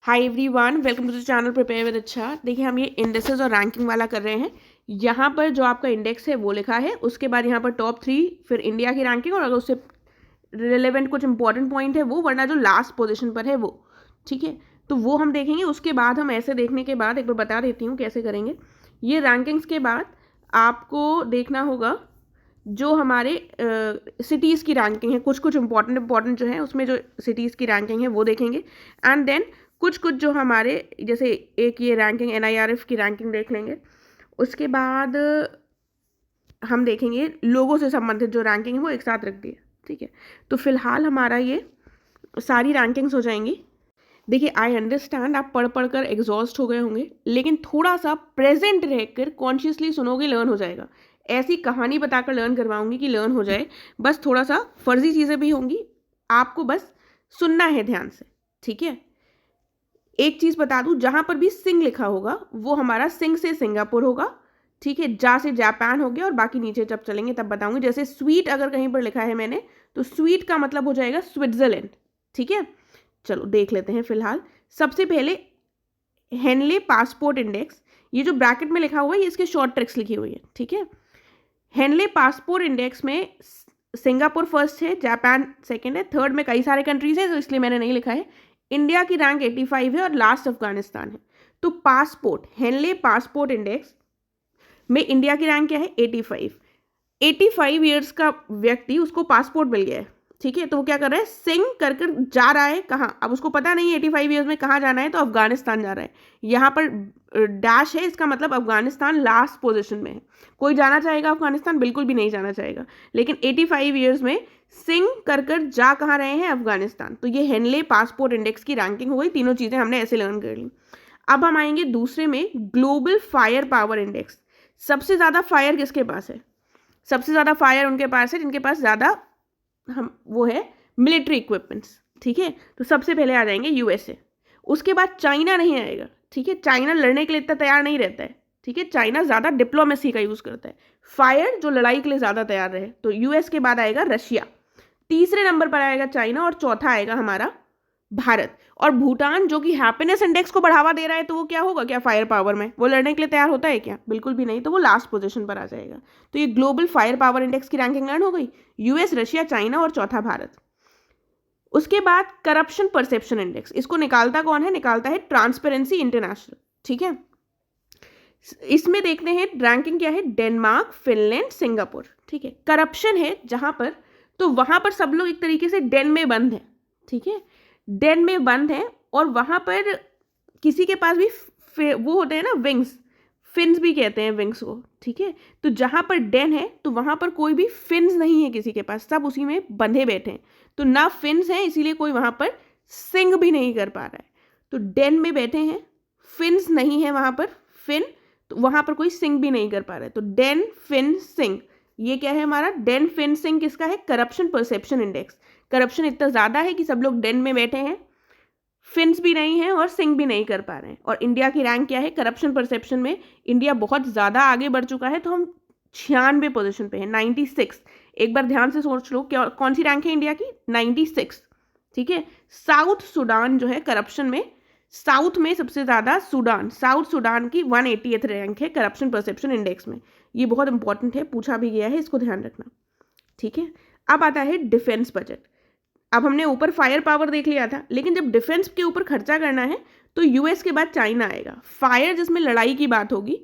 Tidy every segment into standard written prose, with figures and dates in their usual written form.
Hi everyone, welcome to the channel prepare with अच्छा। देखिए, हम ये इंडेक्सेस और रैंकिंग वाला कर रहे हैं। यहाँ पर जो आपका इंडेक्स है वो लिखा है, उसके बाद यहाँ पर टॉप 3, फिर इंडिया की रैंकिंग और अगर उससे रिलेवेंट कुछ इंपॉर्टेंट पॉइंट है वो, वरना जो लास्ट पोजीशन पर है वो। ठीक है, तो वो हम देखेंगे। उसके बाद हम ऐसे देखने के बाद एक बार बता देती हूँ कैसे करेंगे। ये रैंकिंग्स के बाद आपको देखना होगा जो हमारे सिटीज़ की रैंकिंग है, कुछ इंपॉर्टेंट जो है उसमें जो सिटीज़ की रैंकिंग है वो देखेंगे। एंड देन कुछ जो हमारे, जैसे एक ये रैंकिंग NIRF की रैंकिंग देख लेंगे। उसके बाद हम देखेंगे लोगों से संबंधित जो रैंकिंग है वो एक साथ रख दी है। ठीक है, तो फिलहाल हमारा ये सारी रैंकिंग्स हो जाएंगी। देखिए, आई अंडरस्टैंड आप पढ़ कर एग्जॉस्ट हो गए होंगे, लेकिन थोड़ा सा प्रेजेंट रहकर कॉन्शियसली सुनोगे, लर्न हो जाएगा। ऐसी कहानी बताकर लर्न करवाऊंगी कि लर्न हो जाए। बस थोड़ा सा फर्जी चीज़ें भी होंगी, आपको बस सुनना है ध्यान से। ठीक है, एक चीज़ बता दूं, जहां पर भी सिंग लिखा होगा वो हमारा सिंग से सिंगापुर होगा। ठीक है, जा से जापान हो गया, और बाकी नीचे जब चलेंगे तब बताऊंगी। जैसे स्वीट अगर कहीं पर लिखा है मैंने, तो स्वीट का मतलब हो जाएगा स्विट्जरलैंड। ठीक है, चलो देख लेते हैं। फिलहाल सबसे पहले हेनले पासपोर्ट इंडेक्स, ये जो ब्रैकेट में लिखा हुआ है ये इसके शॉर्ट ट्रिक्स लिखी हुई है। ठीक है, हेनले पासपोर्ट इंडेक्स में सिंगापुर फर्स्ट है, जापान सेकंड है, थर्ड में कई सारे कंट्रीज है, तो इसलिए मैंने नहीं लिखा है। इंडिया की रैंक 85 है और लास्ट अफगानिस्तान है। तो पासपोर्ट, हेनले पासपोर्ट इंडेक्स में इंडिया की रैंक क्या है? 85। 85 ईयर्स का व्यक्ति, उसको पासपोर्ट मिल गया है। ठीक है, तो वो क्या कर रहा है? सिंग कर जा रहा है कहाँ? अब उसको पता नहीं है 85 ईयर्स में कहाँ जाना है, तो अफगानिस्तान जा रहा है। यहाँ पर डैश है, इसका मतलब अफगानिस्तान लास्ट पोजीशन में है। कोई जाना चाहेगा अफगानिस्तान? बिल्कुल भी नहीं जाना चाहेगा। लेकिन 85 ईयर्स में सिंग कर जा कहाँ रहे हैं? अफगानिस्तान। तो ये हेनले पासपोर्ट इंडेक्स की रैंकिंग हो गई। तीनों चीज़ें हमने ऐसे लर्न कर ली। अब हम आएंगे दूसरे में, ग्लोबल फायर पावर इंडेक्स। सबसे ज़्यादा फायर किसके पास है? सबसे ज़्यादा फायर उनके पास है जिनके पास ज़्यादा वो है मिलिट्री इक्विपमेंट्स। ठीक है, तो सबसे पहले आ जाएंगे USA। उसके बाद चाइना नहीं आएगा। ठीक है, चाइना लड़ने के लिए इतना तैयार नहीं रहता है। ठीक है, चाइना ज़्यादा डिप्लोमेसी का यूज़ करता है, फायर जो लड़ाई के लिए ज़्यादा तैयार रहे। तो US के बाद आएगा रशिया, तीसरे नंबर पर आएगा चाइना, और चौथा आएगा हमारा भारत। और भूटान जो कि हैप्पीनेस इंडेक्स को बढ़ावा दे रहा है, तो वो क्या होगा? क्या फायर पावर में वो लड़ने के लिए तैयार होता है क्या? बिल्कुल भी नहीं, तो वो लास्ट पोजीशन पर आ जाएगा। तो ये ग्लोबल फायर पावर इंडेक्स की रैंकिंग लर्न हो गई। US, रशिया, चाइना और चौथा भारत। उसके बाद करप्शन परसेप्शन इंडेक्स, इसको निकालता कौन है? निकालता है ट्रांसपेरेंसी इंटरनेशनल। ठीक है, इसमें देखते हैं रैंकिंग क्या है। Denmark, Finland, Singapore. ठीक है, करप्शन है जहां पर, तो वहां पर सब लोग एक तरीके से डेन में बंद है। ठीक है, डेन में बंद है, और वहां पर किसी के पास भी वो होते हैं ना, विंग्स, फिन्स भी कहते हैं विंग्स को। ठीक है, तो जहां पर डेन है तो वहां पर कोई भी फिन्स नहीं है किसी के पास, सब उसी में बंधे बैठे हैं। तो ना फिन्स हैं, इसीलिए कोई वहां पर सिंग भी नहीं कर पा रहा है। तो डेन में बैठे हैं, फिन्स नहीं है वहां पर, फिन, तो वहां पर कोई सिंग भी नहीं कर पा रहा है। तो डेन, फिन, सिंग, ये क्या है हमारा? डेन, फिन, सिंग किसका है? Corruption perception index. करप्शन इतना ज़्यादा है कि सब लोग डेन में बैठे हैं, फिन्स भी नहीं है और सिंग भी नहीं कर पा रहे हैं। और इंडिया की रैंक क्या है? करप्शन परसेप्शन में इंडिया बहुत ज़्यादा आगे बढ़ चुका है, तो हम 96 पोजीशन पे है, 96। एक बार ध्यान से सोच लो, क्या कौन सी रैंक है इंडिया की? 96। ठीक है, साउथ सूडान जो है करप्शन में, साउथ में सबसे ज़्यादा सूडान, साउथ सूडान की 180th रैंक है करप्शन परसेप्शन इंडेक्स में। ये बहुत इंपॉर्टेंट है, पूछा भी गया है, इसको ध्यान रखना। ठीक है, अब आता है डिफेंस बजट। अब हमने ऊपर फायर पावर देख लिया था, लेकिन जब डिफेंस के ऊपर खर्चा करना है तो US के बाद चाइना आएगा। फायर जिसमें लड़ाई की बात होगी,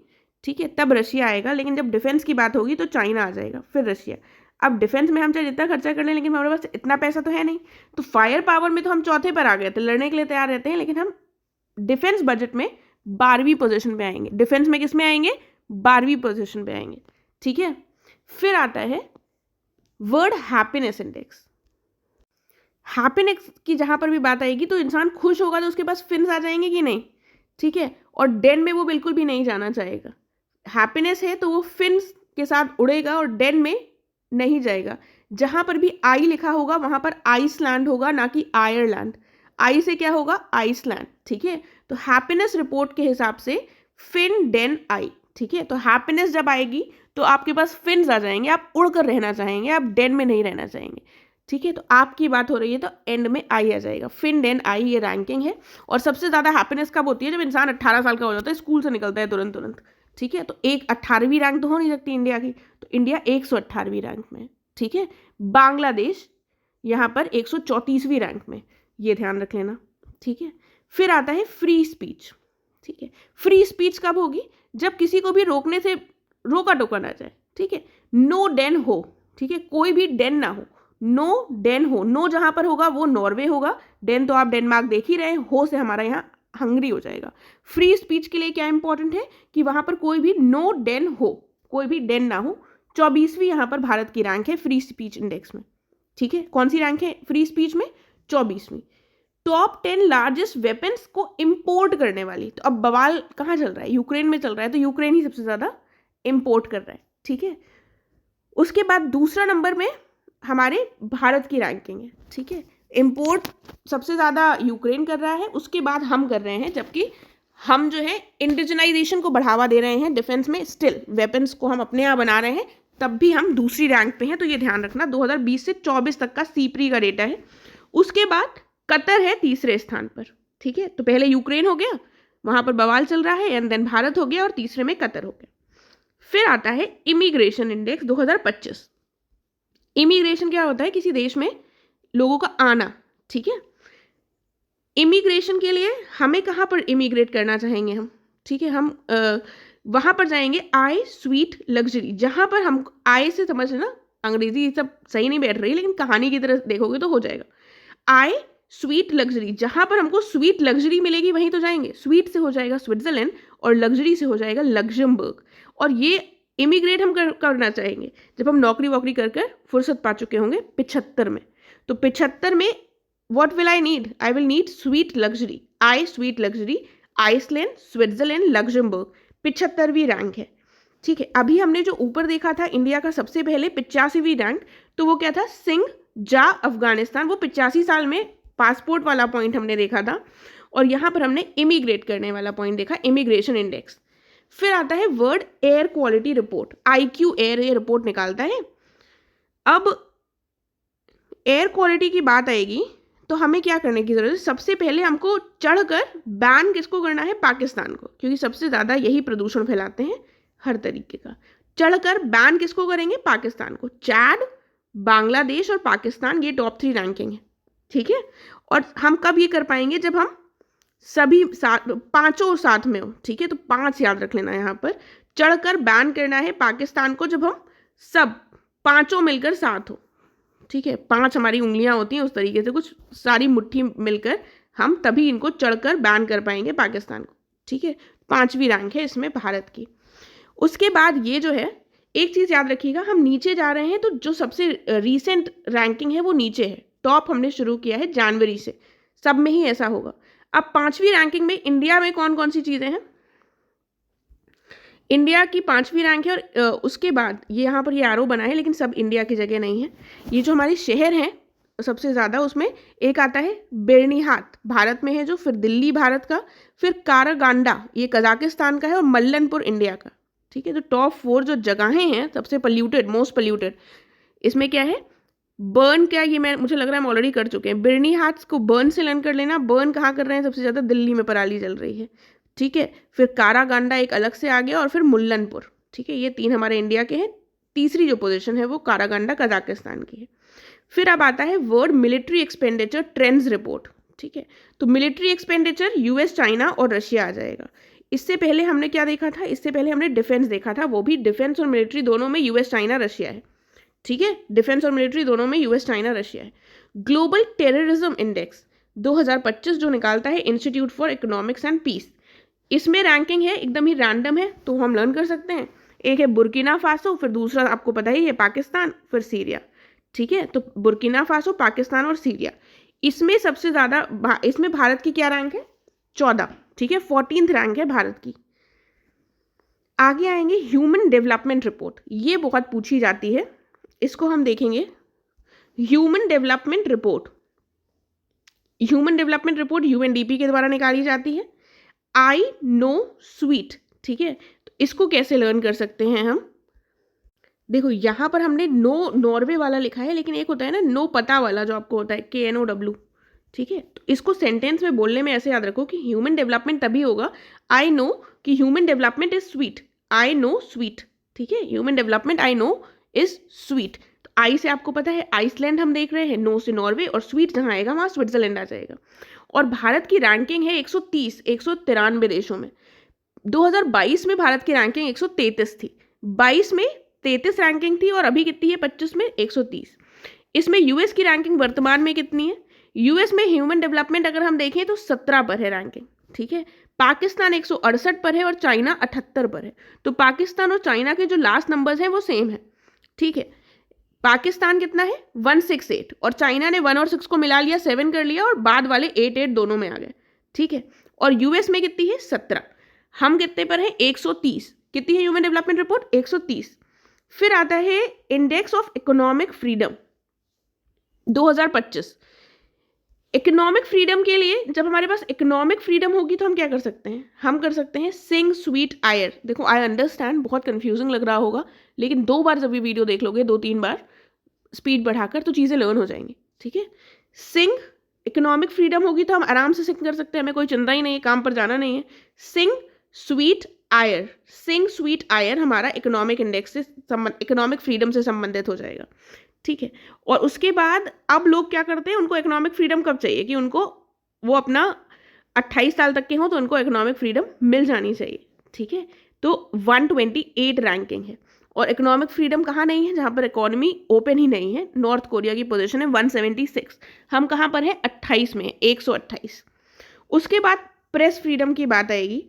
ठीक है, तब रशिया आएगा, लेकिन जब डिफेंस की बात होगी तो चाइना आ जाएगा, फिर रशिया। अब डिफेंस में हम चाहे जितना खर्चा कर लें, लेकिन हमारे पास इतना पैसा तो है नहीं। तो फायर पावर में तो हम चौथे पर आ गए थे, लड़ने के लिए तैयार रहते हैं, लेकिन हम डिफेंस बजट में 12वीं पोजीशन पे आएंगे। डिफेंस में किस में आएंगे? 12वीं पोजीशन पे आएंगे। ठीक है, फिर आता है वर्ल्ड हैप्पीनेस इंडेक्स। हैप्पीनेस की जहां पर भी बात आएगी तो इंसान खुश होगा तो उसके पास फिन्स आ जाएंगे कि नहीं? ठीक है, और डेन में वो बिल्कुल भी नहीं जाना चाहेगा। हैप्पीनेस है तो वो फिन्स के साथ उड़ेगा और डेन में नहीं जाएगा। जहां पर भी आई लिखा होगा वहां पर आइसलैंड होगा, ना कि आयरलैंड। आई से क्या होगा? आइसलैंड। ठीक है, तो हैप्पीनेस रिपोर्ट के हिसाब से फिन, डेन, आई। ठीक है, तो हैप्पीनेस जब आएगी तो आपके पास फिन्स आ जाएंगे, आप उड़कर रहना चाहेंगे, आप डेन में नहीं रहना चाहेंगे। ठीक है, तो आपकी बात हो रही है तो एंड में आई आ जाएगा, फिनडेन आई ये रैंकिंग है। और सबसे ज़्यादा हैप्पीनेस कब होती है? जब इंसान 18 साल का हो जाता है, स्कूल से निकलता है तुरंत तुरंत। ठीक है, तो एक 18वीं रैंक तो हो नहीं सकती इंडिया की, तो इंडिया 118वीं रैंक में। ठीक है, बांग्लादेश यहाँ पर 134वीं रैंक में, ये ध्यान रख लेना। ठीक है, फिर आता है फ्री स्पीच। ठीक है, फ्री स्पीच कब होगी? जब किसी को भी रोकने से रोका टोका ना जाए। ठीक है, नो डेन हो। ठीक है, कोई भी डेन ना हो, नो डेन हो। नो जहां पर होगा वो नॉर्वे होगा, डेन तो आप डेनमार्क देख ही रहे हैं, हो से हमारा यहाँ हंगरी हो जाएगा। फ्री स्पीच के लिए क्या इंपॉर्टेंट है कि वहां पर कोई भी नो डेन हो, कोई भी डेन ना हो। 24वीं यहाँ पर भारत की रैंक है फ्री स्पीच इंडेक्स में। ठीक है, कौन सी रैंक है फ्री स्पीच में? 24वीं। टॉप 10 लार्जेस्ट वेपन्स को इंपोर्ट करने वाली, तो अब बवाल कहाँ चल रहा है? यूक्रेन में चल रहा है, तो यूक्रेन ही सबसे ज़्यादा इंपोर्ट कर रहा है। ठीक है, उसके बाद दूसरा नंबर में हमारे भारत की रैंकिंग है। ठीक है, इंपोर्ट सबसे ज़्यादा यूक्रेन कर रहा है, उसके बाद हम कर रहे हैं, जबकि हम जो है इंडिजनाइजेशन को बढ़ावा दे रहे हैं डिफेंस में, स्टिल वेपन्स को हम अपने यहाँ बना रहे हैं, तब भी हम दूसरी रैंक पे हैं। तो ये ध्यान रखना, 2020 से 24 तक का सीप्री का डेटा है। उसके बाद कतर है तीसरे स्थान पर। ठीक है, तो पहले यूक्रेन हो गया, वहाँ पर बवाल चल रहा है, एंड देन भारत हो गया, और तीसरे में कतर हो गया। फिर आता है इमिग्रेशन इंडेक्स 2025। इमिग्रेशन क्या होता है? किसी देश में लोगों का आना। ठीक है, इमिग्रेशन के लिए हमें कहाँ पर इमिग्रेट करना चाहेंगे हम? ठीक है, हम वहाँ पर जाएंगे आई स्वीट लग्जरी, जहाँ पर हम आय से समझ लेना, अंग्रेजी सब सही नहीं बैठ रही, लेकिन कहानी की तरह देखोगे तो हो जाएगा। आई स्वीट लग्जरी, जहाँ पर हमको स्वीट लग्जरी मिलेगी वहीं तो जाएंगे। स्वीट से हो जाएगा स्विट्जरलैंड, और लग्जरी से हो जाएगा लग्जमबर्ग। और ये इमिग्रेट हम करना चाहेंगे जब हम नौकरी वोकरी कर कर फुर्सत पा चुके होंगे 75 में। तो 75 में what will I need? I will need sweet luxury, I sweet luxury, Iceland, Switzerland, Luxembourg. 75वीं रैंक है। ठीक है, अभी हमने जो ऊपर देखा था इंडिया का सबसे पहले 85वीं रैंक, तो वो क्या था? सिंह जा अफगानिस्तान, वो 85 साल में पासपोर्ट वाला पॉइंट हमने देखा था, और यहाँ पर हमने इमिग्रेट करने वाला पॉइंट देखा, इमिग्रेशन इंडेक्स। फिर आता है world air quality report, IQ air, ये रिपोर्ट निकालता है। अब एयर क्वालिटी की बात आएगी तो हमें क्या करने की जरूरत है? सबसे पहले हमको चढ़कर बैन किसको करना है? पाकिस्तान को, क्योंकि सबसे ज़्यादा यही प्रदूषण फैलाते हैं हर तरीके का। चढ़कर बैन किसको करेंगे? पाकिस्तान को। चैड, बांग्लादेश और पाकिस्तान, ये टॉप 3 रैंकिंग है। ठीक है, और हम कब ये कर पाएंगे? जब हम सभी पांचों साथ में हो। ठीक है, तो 5 याद रख लेना यहाँ पर। चढ़कर बैन करना है पाकिस्तान को जब हम सब पांचों मिलकर साथ हो। ठीक है, 5 हमारी उंगलियां होती हैं, उस तरीके से कुछ सारी मुट्ठी मिलकर हम तभी इनको चढ़कर बैन कर पाएंगे पाकिस्तान को। ठीक है, 5वीं रैंक है इसमें भारत की। उसके बाद ये जो है, एक चीज़ याद रखिएगा, हम नीचे जा रहे हैं तो जो सबसे रीसेंट रैंकिंग है वो नीचे है। टॉप हमने शुरू किया है जनवरी से, सब में ही ऐसा होगा। अब 5वीं रैंकिंग में इंडिया में कौन कौन सी चीज़ें हैं? इंडिया की 5वीं रैंक है, और उसके बाद ये यहाँ पर ये एरो बना है, लेकिन सब इंडिया की जगह नहीं है। ये जो हमारे शहर हैं सबसे ज़्यादा, उसमें एक आता है बेर्निहाट, भारत में है जो, फिर दिल्ली भारत का, फिर कारागांडा ये कजाकिस्तान का है, और मल्लनपुर इंडिया का। ठीक है, तो टॉप 4 जो जगहें हैं सबसे पोल्यूटेड, मोस्ट पोल्यूटेड, इसमें क्या है? बर्न, क्या ये मुझे लग रहा है हम ऑलरेडी कर चुके हैं। बेर्निहाट को बर्न से लर्न कर लेना। बर्न कहाँ कर रहे हैं सबसे ज़्यादा? दिल्ली में पराली जल रही है। ठीक है, फिर कारागांडा एक अलग से आ गया, और फिर मुल्लनपुर। ठीक है, ये 3 हमारे इंडिया के हैं। तीसरी जो पोजीशन है वो कारागांडा कजाकिस्तान की है। फिर अब आता है world military expenditure trends report. ठीक है, तो मिलिट्री एक्सपेंडिचर US, चाइना और रशिया आ जाएगा। इससे पहले हमने क्या देखा था? इससे पहले हमने डिफेंस देखा था, वो भी डिफेंस और मिलिट्री दोनों में US, चाइना, रशिया है। ठीक है, डिफेंस और मिलिट्री दोनों में US, चाइना, रशिया है। ग्लोबल टेररिज्म इंडेक्स 2025 जो निकालता है institute for economics and peace, इसमें रैंकिंग है एकदम ही रैंडम है, तो हम लर्न कर सकते हैं। एक है बुर्किना फासो, फिर दूसरा आपको पता ही है पाकिस्तान, फिर सीरिया। ठीक है, तो बुर्किना फासो, पाकिस्तान और सीरिया, इसमें सबसे ज़्यादा इसमें भारत की क्या रैंक है? 14। ठीक है, 14th रैंक है भारत की। आगे आएंगे ह्यूमन डेवलपमेंट रिपोर्ट, ये बहुत पूछी जाती है, इसको हम देखेंगे। Human development report, human development report UNDP के द्वारा निकाली जाती है। I know sweet. ठीक है, तो इसको कैसे लर्न कर सकते हैं हम? देखो यहाँ पर हमने नो नॉर्वे वाला लिखा है, लेकिन एक होता है ना नो पता वाला जो आपको होता है KNOW, ठीक है। तो इसको सेंटेंस में बोलने में ऐसे याद रखो कि ह्यूमन डेवलपमेंट तभी होगा, आई नो कि human development is sweet, I know sweet, ठीक है, human development I know is sweet. तो आई से आपको पता है आइसलैंड हम देख रहे हैं, नो से नॉर्वे, और स्वीट जहाँ आएगा वहाँ स्विट्जरलैंड आ जाएगा। और भारत की रैंकिंग है 130, 193 देशों में। 2022 में भारत की रैंकिंग 133 थी, 22 में 33 रैंकिंग थी, और अभी कितनी है 25 में 130। इसमें यूएस की रैंकिंग वर्तमान में कितनी है? यूएस में ह्यूमन डेवलपमेंट अगर हम देखें तो 17 पर है रैंकिंग, ठीक है। पाकिस्तान 168 पर है और चाइना 78 पर है। तो पाकिस्तान और चाइना के जो लास्ट नंबर्स हैं वो सेम है, ठीक है। पाकिस्तान कितना है 168, और चाइना ने 1 और 6 को मिला लिया, 7 कर लिया, और बाद वाले 8 8 दोनों में आ गए, ठीक है। और यूएस में कितनी है 17, हम कितने पर है 130। कितनी है ह्यूमन डेवलपमेंट रिपोर्ट 130। फिर आता है index of economic freedom 2025। Economic freedom के लिए जब हमारे पास इकोनॉमिक फ्रीडम होगी तो हम क्या कर सकते हैं? हम कर सकते हैं सिंग स्वीट आयर। देखो आई अंडरस्टैंड बहुत कंफ्यूजिंग लग रहा होगा, लेकिन 2 बार जब ये वीडियो देख लोगे, 2-3 बार स्पीड बढ़ाकर, तो चीज़ें लर्न हो जाएंगी, ठीक है। सिंग इकोनॉमिक फ्रीडम होगी तो हम आराम से सिंग कर सकते हैं, हमें कोई चिंता ही नहीं है, काम पर जाना नहीं है। सिंग स्वीट आयर, सिंग स्वीट आयर हमारा इकोनॉमिक इंडेक्स से इकोनॉमिक फ्रीडम से संबंधित हो जाएगा, ठीक है। और उसके बाद अब लोग क्या करते हैं, उनको इकोनॉमिक फ्रीडम कब चाहिए कि उनको वो अपना 28 साल तक के हों तो उनको इकोनॉमिक फ्रीडम मिल जानी चाहिए, ठीक है। तो 128 रैंकिंग है। और इकोनॉमिक फ्रीडम कहाँ नहीं है? जहाँ पर इकोनॉमी ओपन ही नहीं है। नॉर्थ कोरिया की पोजीशन है 176, हम कहाँ पर है 28 में, 128। उसके बाद प्रेस फ्रीडम की बात आएगी,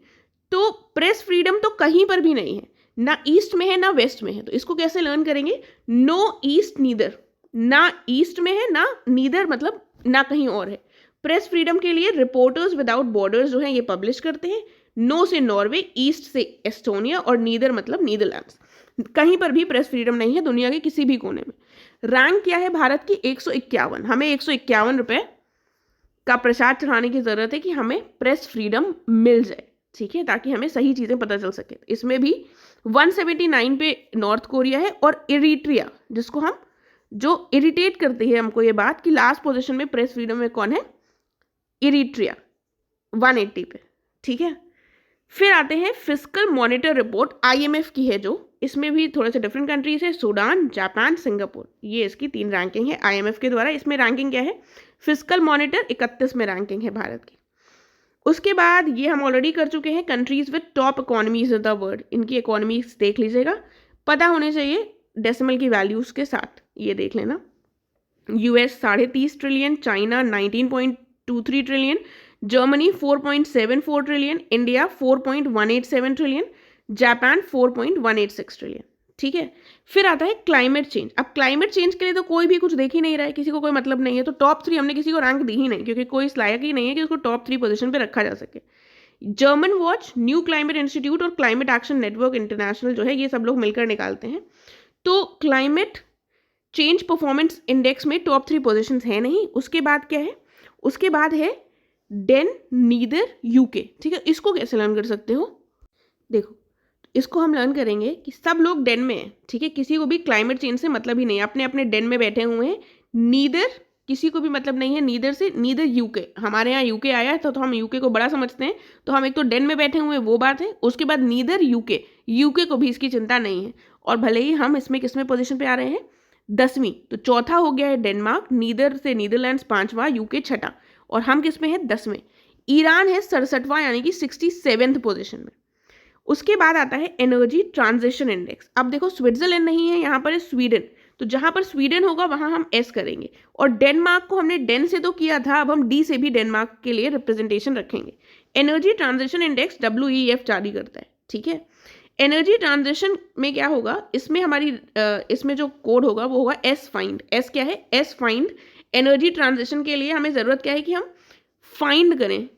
तो प्रेस फ्रीडम तो कहीं पर भी नहीं है, ना ईस्ट में है ना वेस्ट में है। तो इसको कैसे लर्न करेंगे? नो ईस्ट नीदर, ना ईस्ट में है ना नीदर, मतलब ना कहीं और है। प्रेस फ्रीडम के लिए रिपोर्टर्स विदाउट बॉर्डर्स जो है ये पब्लिश करते हैं। नो से नॉर्वे, ईस्ट से एस्टोनिया, और नीदर मतलब नीदरलैंड्स। कहीं पर भी प्रेस फ्रीडम नहीं है दुनिया के किसी भी कोने में। रैंक क्या है भारत की? 151। हमें 151 रुपये का प्रसाद चढ़ाने की जरूरत है कि हमें प्रेस फ्रीडम मिल जाए, ठीक है, ताकि हमें सही चीज़ें पता चल सके। इसमें भी 179 पे नॉर्थ कोरिया है, और इरिट्रिया, जिसको हम जो इरिटेट करती है हमको ये बात कि लास्ट पोजीशन में प्रेस फ्रीडम में कौन है? इरिट्रिया, 180 पे, ठीक है। फिर आते हैं फिस्कल मॉनिटर रिपोर्ट, IMF की है जो, इसमें भी थोड़े से डिफरेंट कंट्रीज है, सूडान, जापान, सिंगापुर, ये इसकी 3 रैंकिंग है IMF के द्वारा। इसमें रैंकिंग क्या है? फिस्कल मॉनिटर 31 में रैंकिंग है भारत की। उसके बाद ये हम ऑलरेडी कर चुके हैं, countries with top economies of the world, इनकी इकोनॉमीज देख लीजिएगा, पता होने चाहिए डेसिमल की वैल्यूज के साथ, ये देख लेना। US 30.5 trillion, China 19.23 trillion, Germany 4.74 trillion, India 4.187 trillion, Japan 4.186 trillion, ठीक है। फिर आता है क्लाइमेट चेंज। अब क्लाइमेट चेंज के लिए तो कोई भी कुछ देख ही नहीं रहा है, किसी को कोई मतलब नहीं है, तो टॉप 3 हमने किसी को रैंक दी ही नहीं, क्योंकि कोई इस लायक ही नहीं है कि उसको टॉप 3 पोजीशन पे रखा जा सके। German watch, new climate institute और क्लाइमेट एक्शन नेटवर्क इंटरनेशनल जो है ये सब लोग मिलकर निकालते हैं। तो क्लाइमेट चेंज परफॉर्मेंस इंडेक्स में टॉप 3 पोजीशंस है नहीं। उसके बाद क्या है? उसके बाद है डेन, नीदर, यूके, ठीक है। इसको कैसे लर्न कर सकते हो? देखो इसको हम लर्न करेंगे कि सब लोग डेन में हैं, ठीक है, किसी को भी क्लाइमेट चेंज से मतलब ही नहीं है, अपने अपने डेन में बैठे हुए हैं। नीदर किसी को भी मतलब नहीं है, नीदर से नीदर यूके, हमारे यहाँ यूके आया है तो हम यूके को बड़ा समझते हैं, तो हम एक तो डेन में बैठे हुए हैं वो बात है। उसके बाद नीदर यूके, यूके को भी इसकी चिंता नहीं है। और भले ही हम इसमें किसमें पोजीशन पे आ रहे हैं? 10वीं, तो चौथा हो गया है डेनमार्क, नीदर से नीदरलैंड्स 5वां, यूके 6ठा, और हम किस में हैं? 10वें। ईरान है 67वां, यानी कि 67th पोजीशन में। उसके बाद आता है एनर्जी ट्रांजिशन इंडेक्स। अब देखो स्विट्जरलैंड नहीं है, यहाँ पर है स्वीडन, तो जहाँ पर स्वीडन होगा वहाँ हम एस करेंगे। और डेनमार्क को हमने डेन से तो किया था, अब हम डी से भी डेनमार्क के लिए रिप्रेजेंटेशन रखेंगे। एनर्जी ट्रांजिशन इंडेक्स WEF जारी करता है, ठीक है। एनर्जी ट्रांजिशन में क्या होगा? इसमें हमारी इसमें जो कोड होगा वो होगा एस फाइंड। एस क्या है? S find. एनर्जी ट्रांजिशन के लिए हमें ज़रूरत क्या है कि हम फाइंड करें,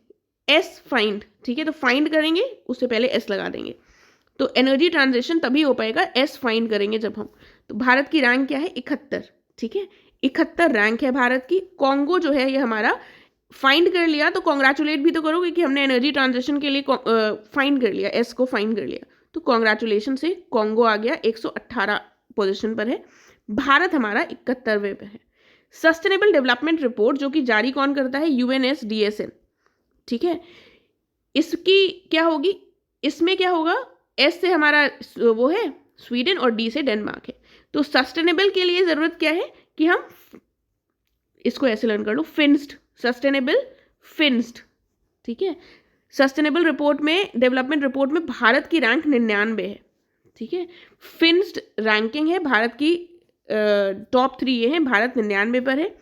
एस फाइंड, ठीक है। तो फाइंड करेंगे, उससे पहले एस लगा देंगे, तो एनर्जी ट्रांजिशन तभी हो पाएगा एस फाइंड करेंगे जब हम। तो भारत की रैंक क्या है? 71, ठीक है, 71 रैंक है भारत की। कॉन्गो जो है ये हमारा फाइंड कर लिया, तो कॉन्ग्रेचुलेट भी तो करोगे कि हमने एनर्जी ट्रांजिशन के लिए फाइंड कर लिया, एस को फाइंड कर लिया, तो कॉन्ग्रेचुलेशन से कॉन्गो आ गया 118 पोजीशन पर है, भारत हमारा 71वें पे है। सस्टेनेबल डेवलपमेंट रिपोर्ट जो कि जारी कौन करता है, UNSDSN, ठीक है। इसकी क्या होगी, इसमें क्या होगा, एस से हमारा वो है स्वीडन और डी से डेनमार्क है। तो सस्टेनेबल के लिए ज़रूरत क्या है कि हम इसको ऐसे लर्न कर लो, फिन्स्ड, सस्टेनेबल फिन्स्ड, ठीक है। सस्टेनेबल रिपोर्ट में, डेवलपमेंट रिपोर्ट में भारत की रैंक 99 है, ठीक है। फिन्स्ड रैंकिंग है भारत की, टॉप 3 ये हैं, भारत 99 पर है।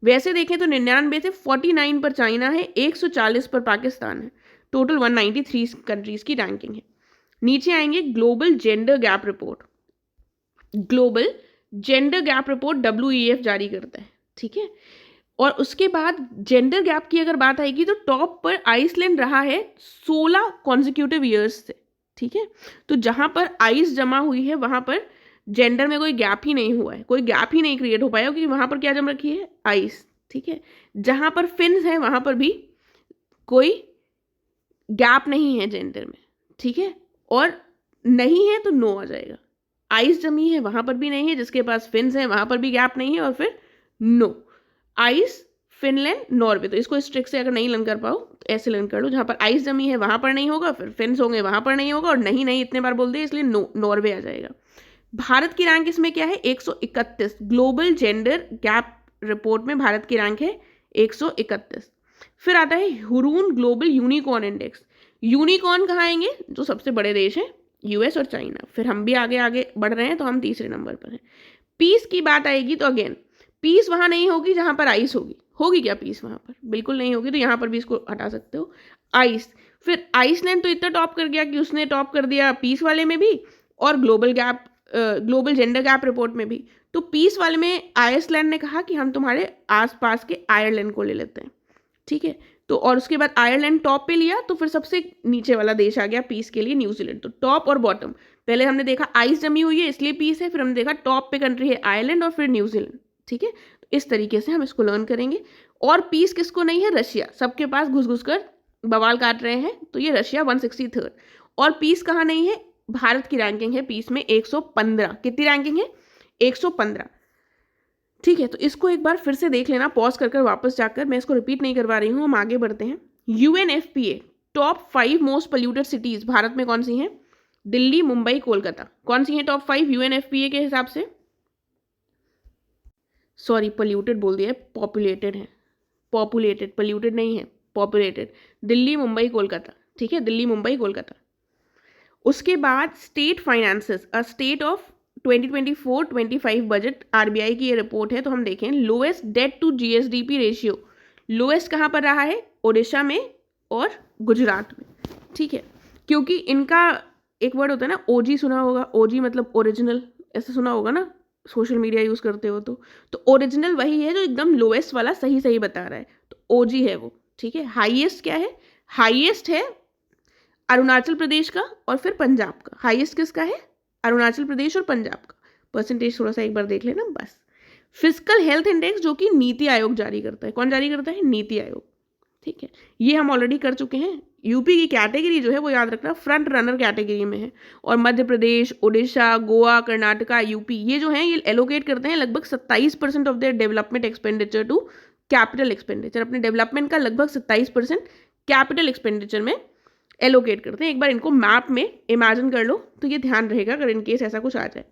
वैसे देखें तो 99 से 49 पर चाइना है, 140 पर पाकिस्तान है, टोटल 193 कंट्रीज की रैंकिंग है। नीचे आएंगे global gender gap report, global gender gap report WEF जारी करता है, ठीक है। और उसके बाद जेंडर गैप की अगर बात आएगी तो टॉप पर आइसलैंड रहा है 16 कॉन्जिक्यूटिव ईयर्स से, ठीक है। तो जहां पर आइस जमा हुई है वहां पर जेंडर में कोई गैप ही नहीं हुआ है, कोई गैप ही नहीं क्रिएट हो पाया, क्योंकि वहां पर क्या जम रखी है, आइस, ठीक है। जहां पर फिन्स है वहां पर भी कोई गैप नहीं है जेंडर में, ठीक है। और नहीं है तो नो आ जाएगा, आइस जमी है वहां पर भी नहीं है, जिसके पास फिन्स है वहां पर भी गैप नहीं है, और फिर नो, आइस, फिनलैंड, नॉर्वे। तो इसको इस ट्रिक से अगर नहीं लर्न कर पाओ तो ऐसे लर्न कर लो, जहां पर आइस जमी है वहां पर नहीं होगा, फिर फिन्स होंगे वहां पर नहीं होगा, और नहीं नहीं इतने बार बोल दिए इसलिए नो, नॉर्वे आ जाएगा। भारत की रैंक इसमें क्या है, 131, ग्लोबल जेंडर गैप रिपोर्ट में भारत की रैंक है 131। फिर आता है Hurun global unicorn index. Unicorn कहाँ आएंगे, जो सबसे बड़े देश हैं, US और चाइना। फिर हम भी आगे आगे बढ़ रहे हैं तो हम तीसरे नंबर पर हैं। पीस की बात आएगी तो अगेन पीस वहां नहीं होगी जहां पर आइस होगी, होगी क्या पीस वहां पर, बिल्कुल नहीं होगी, तो यहां पर भी इसको हटा सकते हो, आइस। फिर आइसलैंड तो इतना टॉप कर गया कि उसने टॉप कर दिया पीस वाले में भी और ग्लोबल जेंडर गैप रिपोर्ट में भी। तो पीस वाले में आइसलैंड ने कहा कि हम तुम्हारे आसपास के आयरलैंड को ले लेते हैं, ठीक है। तो और उसके बाद आयरलैंड टॉप पे लिया, तो फिर सबसे नीचे वाला देश आ गया पीस के लिए, न्यूजीलैंड। तो टॉप और बॉटम, पहले हमने देखा आइस जमी हुई है इसलिए पीस है, फिर हमने देखा टॉप पे कंट्री है आयरलैंड और फिर न्यूजीलैंड, ठीक है। तो इस तरीके से हम इसको लर्न करेंगे। और पीस किसको नहीं है, रशिया, सबके पास घुस घुस कर बवाल काट रहे हैं, तो ये रशिया 163। और पीस कहाँ नहीं है, भारत की रैंकिंग है पीस में 115। कितनी रैंकिंग है, 115, ठीक है। तो इसको एक बार फिर से देख लेना, पॉज कर वापस जाकर, मैं इसको रिपीट नहीं करवा रही हूँ, हम आगे बढ़ते हैं। UNFPA top 5 most polluted cities Bharat में कौन सी हैं, दिल्ली, मुंबई, कोलकाता, कौन सी हैं टॉप 5 UNFPA के हिसाब से, सॉरी पोल्यूटेड बोल दिया, पॉपुलेटेड है, पॉपुलेटेड, पोल्यूटेड नहीं है, पॉपुलेटेड, दिल्ली, मुंबई, कोलकाता, ठीक है, दिल्ली, मुंबई, कोलकाता। उसके बाद state finances, a state of 2024-25 budget, RBI की ये रिपोर्ट है। तो हम देखें lowest debt to GSDP ratio, lowest कहाँ पर रहा है, ओडिशा में और गुजरात में, ठीक है। क्योंकि इनका एक वर्ड होता है ना, OG, सुना होगा, OG मतलब ओरिजिनल, ऐसा सुना होगा ना, सोशल मीडिया यूज़ करते हो तो ओरिजिनल वही है जो एकदम लोएस्ट वाला सही सही बता रहा है, तो OG है वो, ठीक है। हाईएस्ट क्या है, हाईएस्ट है अरुणाचल प्रदेश का और फिर पंजाब का, हाईएस्ट किसका है, अरुणाचल प्रदेश और पंजाब का। परसेंटेज थोड़ा सा एक बार देख लेना बस। फिजिकल हेल्थ इंडेक्स जो कि नीति आयोग जारी करता है, कौन जारी करता है, नीति आयोग, ठीक है। ये हम ऑलरेडी कर चुके हैं। यूपी की कैटेगरी जो है वो याद रखना फ्रंट रनर कैटेगरी में है, और मध्य प्रदेश, उड़ीसा, गोवा, कर्नाटका, यूपी ये जो हैं ये एलोकेट करते हैं लगभग 27% of their development expenditure to capital expenditure, अपने डेवलपमेंट का लगभग 27% कैपिटल एक्सपेंडिचर में एलोकेट करते हैं। एक बार इनको मैप में इमेजिन कर लो तो ये ध्यान रहेगा अगर इनकेस ऐसा कुछ आ जाए।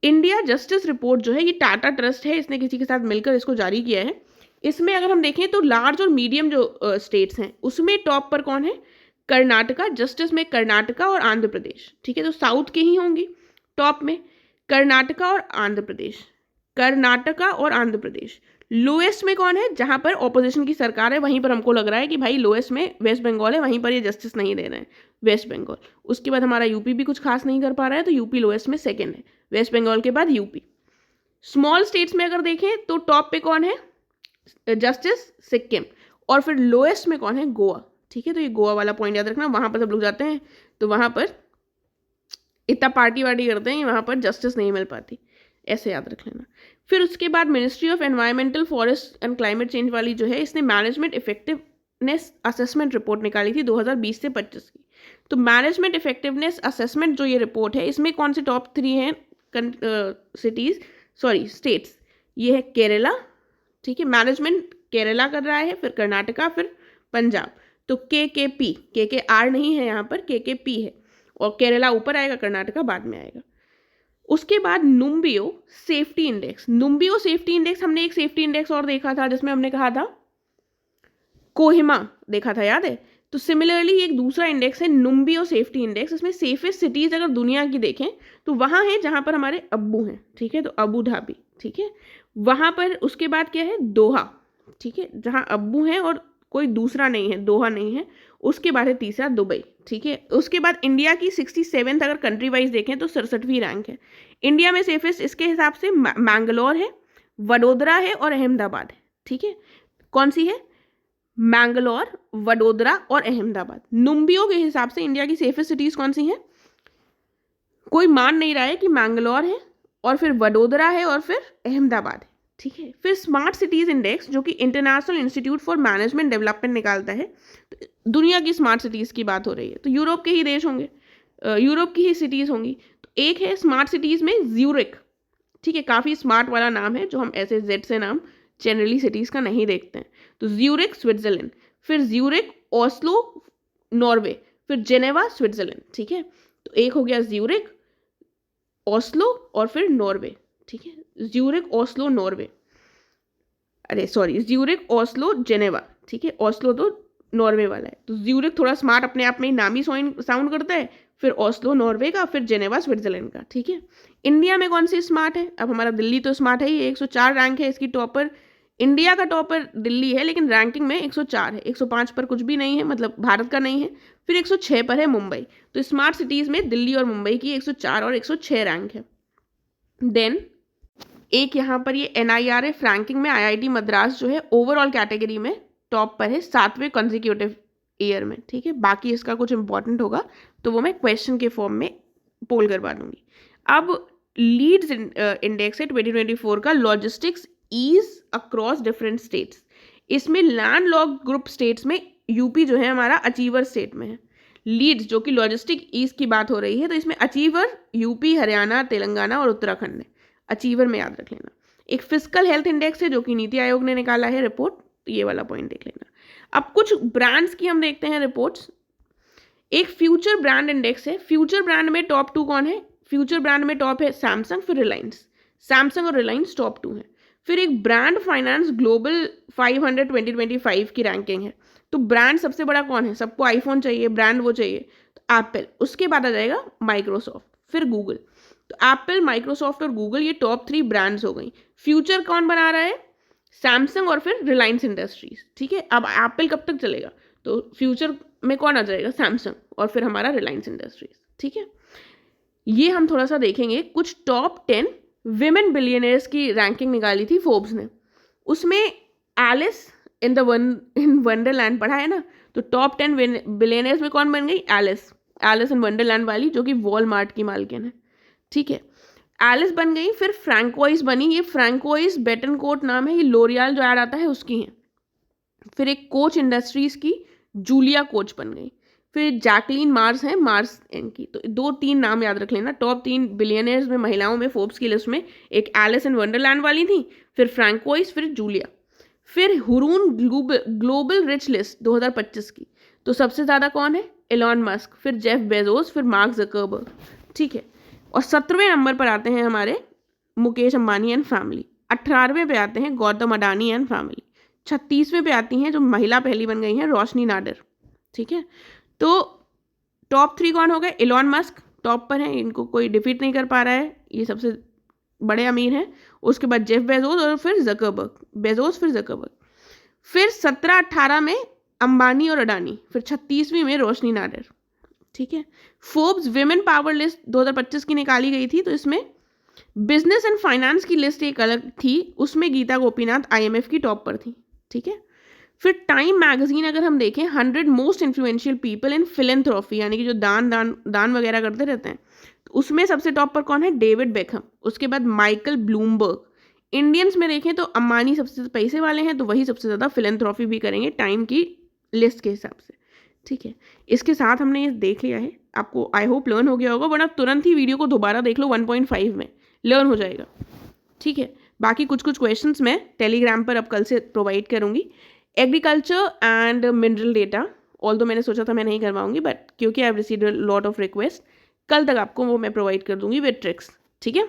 इंडिया जस्टिस रिपोर्ट जो है ये टाटा ट्रस्ट है, इसने किसी के साथ मिलकर इसको जारी किया है। इसमें अगर हम देखें तो लार्ज और मीडियम जो स्टेट्स हैं उसमें टॉप पर कौन है, कर्नाटका, जस्टिस में कर्नाटका और आंध्र प्रदेश, ठीक है। तो साउथ के ही होंगी टॉप में, कर्नाटका और आंध्र प्रदेश, कर्नाटका और आंध्र प्रदेश। लोएस्ट में कौन है, जहां पर ऑपोजिशन की सरकार है वहीं पर हमको लग रहा है कि भाई लोएस्ट में वेस्ट बंगाल है, वहीं पर ये जस्टिस नहीं दे रहे हैं, वेस्ट बंगाल। उसके बाद हमारा यूपी भी कुछ खास नहीं कर पा रहा है, तो यूपी लोएस्ट में सेकंड है, वेस्ट बंगाल के बाद यूपी। स्मॉल स्टेट्स में अगर देखें तो टॉप पे कौन है, जस्टिस, सिक्किम, और फिर लोएस्ट में कौन है, गोवा, ठीक है। तो ये गोवा वाला पॉइंट याद रखना, वहां पर सब लोग जाते हैं तो वहां पर इतना पार्टी वार्टी करते हैं, वहां पर जस्टिस नहीं मिल पाती, ऐसे याद रख लेना। फिर उसके बाद ministry of environmental, forest and climate change वाली जो है इसने मैनेजमेंट इफेक्टिवनेस असेसमेंट रिपोर्ट निकाली थी 2020 से 25 की। तो मैनेजमेंट इफेक्टिवनेस असेसमेंट जो ये रिपोर्ट है इसमें कौन से टॉप 3 हैं, सिटीज़, सॉरी स्टेट्स, ये है केरला, ठीक है, मैनेजमेंट केरला कर रहा है, फिर कर्नाटका, फिर पंजाब। तो के आर नहीं है यहाँ पर, के पी है, और केरला ऊपर आएगा, कर्नाटका बाद में आएगा। उसके बाद नुम्बियो सेफ्टी इंडेक्स, नुम्बियो सेफ्टी इंडेक्स, हमने एक सेफ्टी इंडेक्स और देखा था जिसमें हमने कहा था कोहिमा देखा था, याद है? तो सिमिलरली एक दूसरा इंडेक्स है नुम्बियो सेफ्टी इंडेक्स, इसमें सेफेस्ट सिटीज अगर दुनिया की देखें तो वहाँ है जहाँ पर हमारे अब्बू हैं, ठीक है, तो अबू धाबी, ठीक है, वहाँ पर। उसके बाद क्या है, दोहा, ठीक है, जहाँ अब्बू हैं और कोई दूसरा नहीं है, दोहा नहीं है। उसके बाद है तीसरा दुबई, ठीक है। उसके बाद इंडिया की 67th अगर कंट्री वाइज देखें तो 67वीं रैंक है। इंडिया में सेफेस्ट इसके हिसाब से मैंगलोर है, वडोदरा है और अहमदाबाद है, ठीक है। कौन सी है? मैंगलोर, वडोदरा और अहमदाबाद। नुम्बियो के हिसाब से इंडिया की सेफेस्ट सिटीज कौन सी हैं? कोई मान नहीं रहा है कि मैंगलोर है और फिर वडोदरा है और फिर अहमदाबाद है, ठीक है। फिर स्मार्ट सिटीज इंडेक्स जो कि international institute for management development निकालता है, तो दुनिया की स्मार्ट सिटीज की बात हो रही है, तो यूरोप के ही देश होंगे, यूरोप की ही सिटीज होंगी। तो एक है स्मार्ट सिटीज में ज्यूरिक, ठीक है, काफ़ी स्मार्ट वाला नाम है जो हम ऐसे जेड से नाम जनरली सिटीज़ का नहीं देखते हैं। तो ज्यूरिक स्विट्जरलैंड, फिर ज्यूरिक ओस्लो नॉर्वे, फिर जेनेवा स्विट्जरलैंड, ठीक है। तो एक हो गया ज्यूरिक, ओस्लो और फिर नॉर्वे, ठीक है, ज्यूरिक ओस्लो नॉर्वे, अरे सॉरी, ज्यूरिक ओस्लो जेनेवा, ठीक है, ओस्लो तो नॉर्वे वाला है। तो ज्यूरिक थोड़ा स्मार्ट अपने आप में ही नाम ही साउंड करता है, फिर ओस्लो नॉर्वे का, फिर जेनेवा स्विट्जरलैंड का, ठीक है। इंडिया में कौन सी स्मार्ट है? अब हमारा दिल्ली तो स्मार्ट है ही, 104 रैंक है इसकी टॉपर। इंडिया का टॉपर दिल्ली है लेकिन रैंकिंग में 104 है, 105 पर कुछ भी नहीं है, मतलब भारत का नहीं है। फिर 106 पर है मुंबई। तो स्मार्ट सिटीज़ में दिल्ली और मुंबई की 104 और 106 रैंक है। देन एक यहाँ पर ये NIRF रैंकिंग में IIT मद्रास जो है ओवरऑल कैटेगरी में टॉप पर है 7वें कंजिक्यूटिव ईयर में, ठीक है। बाकी इसका कुछ इंपॉर्टेंट होगा तो वो मैं क्वेश्चन के फॉर्म में पोल करवा दूंगी। अब लीड्स इंडेक्स है 2024 का, logistics ease across different states. इसमें लैंड लॉक ग्रुप स्टेट्स में यूपी जो है हमारा अचीवर स्टेट में है। लीड्स जो कि लॉजिस्टिक ईज की बात हो रही है, तो इसमें अचीवर यूपी, हरियाणा, तेलंगाना और उत्तराखंड है, अचीवर में याद रख लेना। एक फिजिकल हेल्थ इंडेक्स है जो कि नीति आयोग ने निकाला है रिपोर्ट, ये वाला पॉइंट देख लेना। अब कुछ ब्रांड्स की हम देखते हैं रिपोर्ट्स। एक फ्यूचर ब्रांड इंडेक्स है, फ्यूचर ब्रांड में टॉप 2 कौन है? फ्यूचर ब्रांड में टॉप है सैमसंग, फिर रिलायंस, सैमसंग और रिलायंस टॉप 2 है। फिर एक ब्रांड फाइनेंस ग्लोबल 500 2025 की रैंकिंग है। तो ब्रांड सबसे बड़ा कौन है? सबको आईफोन चाहिए, ब्रांड वो चाहिए, तो एप्पल। उसके बाद आ जाएगा माइक्रोसॉफ्ट, फिर गूगल। तो एप्पल, माइक्रोसॉफ्ट और गूगल ये टॉप 3 ब्रांड्स हो गई। फ्यूचर कौन बना रहा है? सैमसंग और फिर रिलायंस इंडस्ट्रीज, ठीक है। अब एप्पल कब तक चलेगा? तो फ्यूचर में कौन आ जाएगा? सैमसंग और फिर हमारा रिलायंस इंडस्ट्रीज, ठीक है। ये हम थोड़ा सा देखेंगे। कुछ टॉप 10 विमेन बिलियनर्स की रैंकिंग निकाली थी फोर्ब्स ने, उसमें एलिस इन वंडरलैंड पढ़ा है ना, तो टॉप 10 बिलियनर्स में कौन बन गई? एलिस इन वंडरलैंड वाली जो कि वॉलमार्ट की मालकिन है, ठीक है, एलिस बन गई। फिर फ्रैंकोइस बनी, ये फ्रैंकोइस बेटनकोट नाम है, ये लोरियल जो ऐड आता है उसकी है। फिर एक कोच इंडस्ट्रीज की जूलिया कोच बन गई। फिर जैकलीन मार्स है, मार्स इनकी। तो 2-3 नाम याद रख लेना। टॉप 3 बिलियनर्स में महिलाओं में फोर्ब्स की लिस्ट में एक एलिस इन वंडरलैंड वाली थी, फिर फ्रैंकोइस, फिर जूलिया। फिर हुरून ग्लोबल रिच लिस्ट 2025 की, तो सबसे ज़्यादा कौन है? एलॉन मस्क, फिर जेफ बेजोस, फिर मार्क जकरबर्ग, ठीक है। और 17वें नंबर पर आते हैं हमारे मुकेश अंबानी एंड फैमिली। 18वें पे आते हैं गौतम अडानी एंड फैमिली। 36वें पे आती हैं जो महिला पहली बन गई हैं, रोशनी नाडर, ठीक है। तो टॉप 3 कौन हो गए? एलॉन मस्क टॉप पर है, इनको कोई डिफीट नहीं कर पा रहा है, ये सबसे बड़े अमीर हैं। उसके बाद जेफ बेजोस और फिर जकरबर्ग, बेजोस फिर जकरबर्ग। फिर 17-18 में अंबानी और अडानी, फिर 36वीं में रोशनी नाडर, ठीक है। फोर्ब्स विमेन पावर लिस्ट 2025 की निकाली गई थी, तो इसमें बिजनेस एंड फाइनेंस की लिस्ट एक अलग थी, उसमें गीता गोपीनाथ IMF की टॉप पर थी, ठीक है। फिर टाइम मैगजीन अगर हम देखें 100 मोस्ट इन्फ्लुएंशियल पीपल इन फिलेंथ्रोफी, यानी कि जो दान वगैरह करते रहते हैं, तो उसमें सबसे टॉप पर कौन है? David Beckham. उसके बाद माइकल ब्लूमबर्ग। इंडियंस में देखें तो अंबानी सबसे पैसे वाले हैं, तो वही सबसे ज़्यादा फिलेंथ्रोफी भी करेंगे टाइम की लिस्ट के हिसाब से, ठीक है, इसके साथ हमने ये देख लिया है, आपको आई होप लर्न हो गया होगा, वरना तुरंत ही वीडियो को दोबारा देख लो 1.5 में, लर्न हो जाएगा। ठीक है, बाकी कुछ कुछ क्वेश्चंस मैं टेलीग्राम पर अब कल से प्रोवाइड करूँगी। Agriculture and mineral data all दो मैंने सोचा था मैं नहीं करवाऊंगी, बट क्योंकि I have received a lot of request, कल तक आपको वो मैं प्रोवाइड कर दूंगी विद ट्रिक्स। ठीक है।